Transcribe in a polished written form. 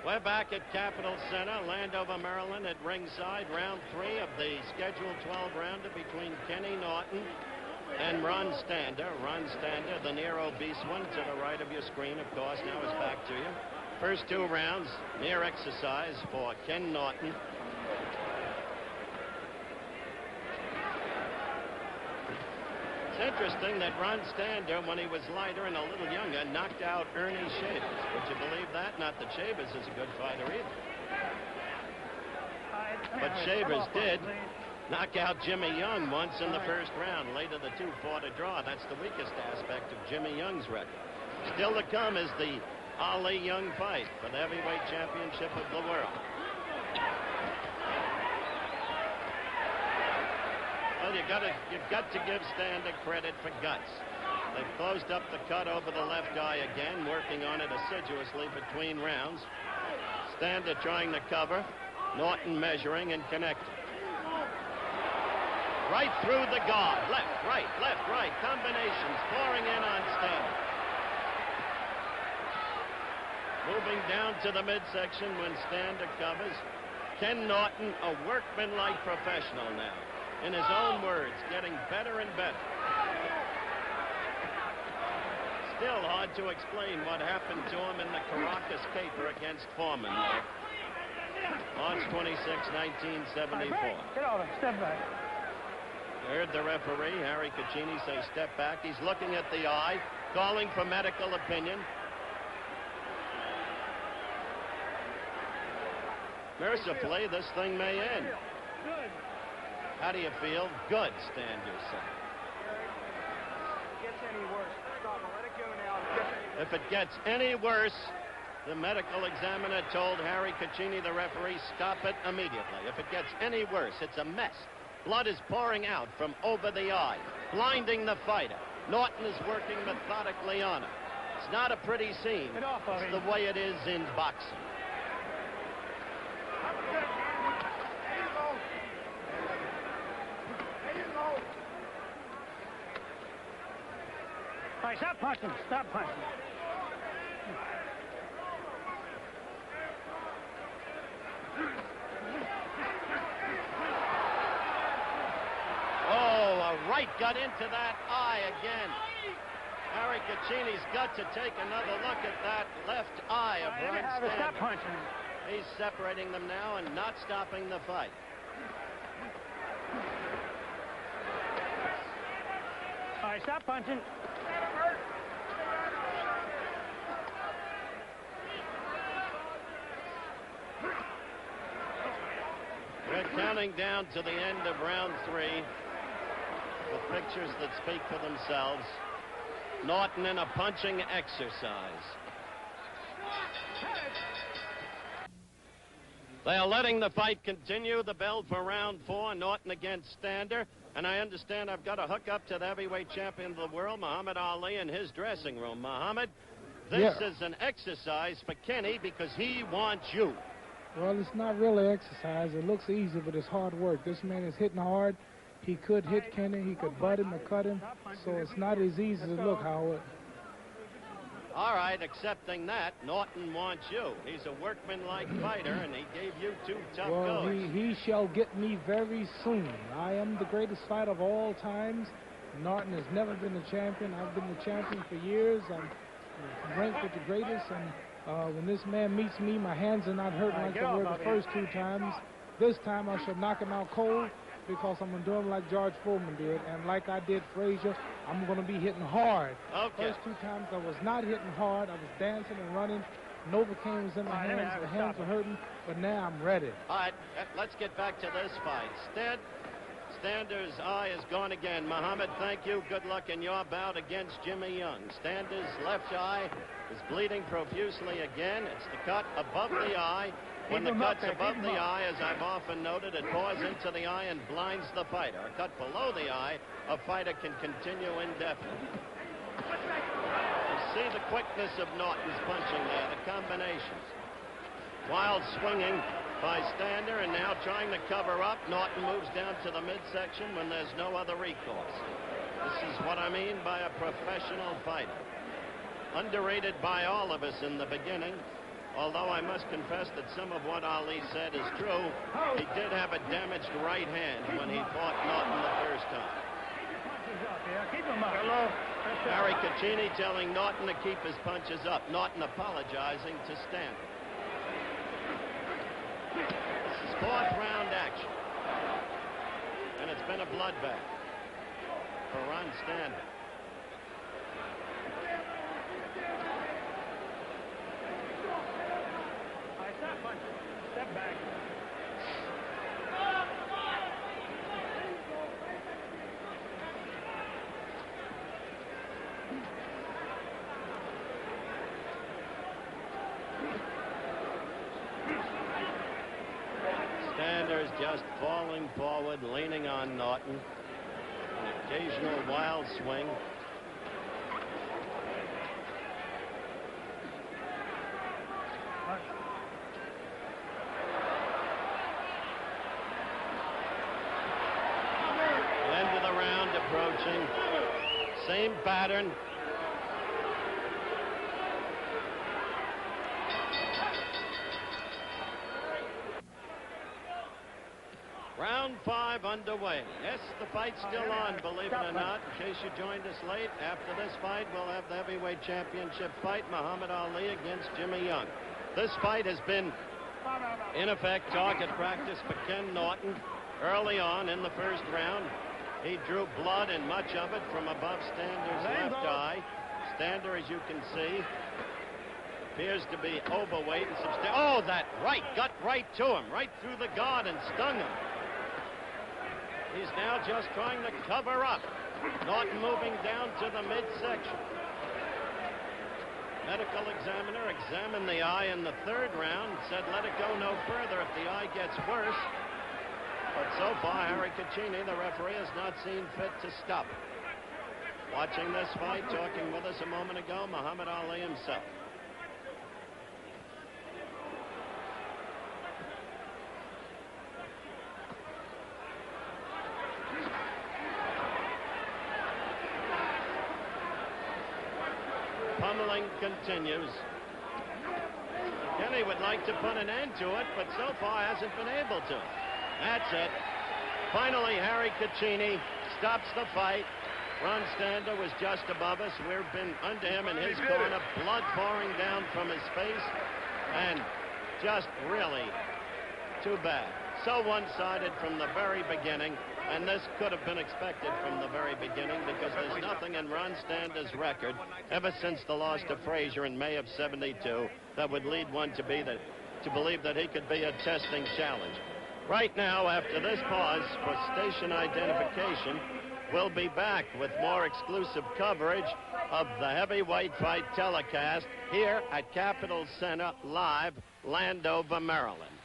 We're back at Capitol Center, Landover, Maryland, at ringside, round 3 of the scheduled 12-rounder between Kenny Norton and Ron Stander. Ron Stander, the near obese one, to the right of your screen, of course. Now it's back to you. First 2 rounds, near exercise for Ken Norton. It's interesting that Ron Stander, when he was lighter and a little younger, knocked out Ernie Shavers. Would you believe that? Not that Shavers is a good fighter either. But Shavers did knock out Jimmy Young once in the first round. Later, the 2 fought a draw. That's the weakest aspect of Jimmy Young's record. Still to come is the Ali Young fight for the heavyweight championship of the world. Well, you've got to give Stander credit for guts. They've closed up the cut over the left eye again, working on it assiduously between rounds. Stander trying to cover, Norton measuring and connecting. Right through the guard, left, right, combinations pouring in on Stander. Moving down to the midsection when Stander covers. Ken Norton, a workmanlike professional now. In his own words, getting better and better. Still hard to explain what happened to him in the Caracas caper against Foreman. March 26, 1974. Get over, step back. Heard the referee, Harry Caccini, say step back. He's looking at the eye, calling for medical opinion. Mercifully, this thing may end. Good. How do you feel? Good, Stander said. Gets any worse. Stop it. Let it go now. If it gets any worse, the medical examiner told Harry Caccini, the referee, stop it immediately. If it gets any worse, it's a mess. Blood is pouring out from over the eye, blinding the fighter. Norton is working methodically on it. It's not a pretty scene. It's the way it is in boxing. All right, stop punching. Stop punching. Oh, a right got into that eye again. Harry Caccini's got to take another look at that left eye of Ron Stander. Stop punching. He's separating them now and not stopping the fight. All right, stop punching. We're counting down to the end of round 3. The pictures that speak for themselves. Norton in a punching exercise. They are letting the fight continue. The bell for round 4. Norton against Stander. And I understand I've got to hook up to the heavyweight champion of the world, Muhammad Ali, in his dressing room. Muhammad, this is an exercise for Kenny because he wants you. Well, it's not really exercise. It looks easy, but it's hard work. This man is hitting hard. He could hit Kenny. He could butt him or cut him. So it's not as easy as it look, Howard. All right, accepting that, Norton wants you. He's a workmanlike fighter, and he gave you 2 tough goes. He shall get me very soon. I am the greatest fighter of all times. Norton has never been the champion. I've been the champion for years. I'm ranked with the greatest, and when this man meets me, my hands are not hurting like they were the first 2 times. This time I shall knock him out cold because I'm going to do him like George Foreman did, and like I did Frazier, I'm going to be hitting hard. Okay. First 2 times I was not hitting hard. I was dancing and running. Novocaine was in my hands. The hands were hurting, but now I'm ready. All right, let's get back to this fight. Stander's eye is gone again. Muhammad, thank you. Good luck in your bout against Jimmy Young. Stander's left eye is bleeding profusely again. It's the cut above the eye. When the cut's above the eye, as I've often noted, it pours into the eye and blinds the fighter. A cut below the eye, a fighter can continue indefinitely. You see the quickness of Norton's punching there, the combinations. Wild swinging by Stander, and now trying to cover up. Norton moves down to the midsection when there's no other recourse. This is what I mean by a professional fighter. Underrated by all of us in the beginning. Although I must confess that some of what Ali said is true, he did have a damaged right hand when he fought Norton the first time. Keep him up. Hello. Harry Caccini telling Norton to keep his punches up. Norton apologizing to Stander. This is fourth round action. And it's been a bloodbath for Ron Stander. Stop punching. Step back. Stander's just falling forward, leaning on Norton. An occasional wild swing. End of the round approaching. Same pattern. Round 5 underway. Yes, the fight's still on, believe it or not. In case you joined us late, after this fight, we'll have the heavyweight championship fight, Muhammad Ali against Jimmy Young. This fight has been, in effect, target practice for Ken Norton. Early on in the first round, he drew blood, and much of it from above Stander's left eye. Stander, as you can see, appears to be overweight and substantial. Oh, that right got right to him, right through the guard and stung him. He's now just trying to cover up. Norton moving down to the midsection. Medical examiner examined the eye in the third round, said let it go no further if the eye gets worse. But so far, Harry Caccini, the referee, has not seen fit to stop it. Watching this fight, talking with us a moment ago, Muhammad Ali himself. Pummeling continues. Kenny would like to put an end to it, but so far hasn't been able to. That's it. Finally, Harry Caccini stops the fight. Ron Stander was just above us. We've been under him in his corner, blood pouring down from his face, and just really too bad. So one-sided from the very beginning, and this could have been expected from the very beginning because there's nothing in Ron Stander's record ever since the loss to Frazier in May of '72 that would lead one to believe that he could be a testing challenge. Right now, after this pause for station identification, we'll be back with more exclusive coverage of the heavyweight fight telecast here at Capitol Center, live, Landover, Maryland.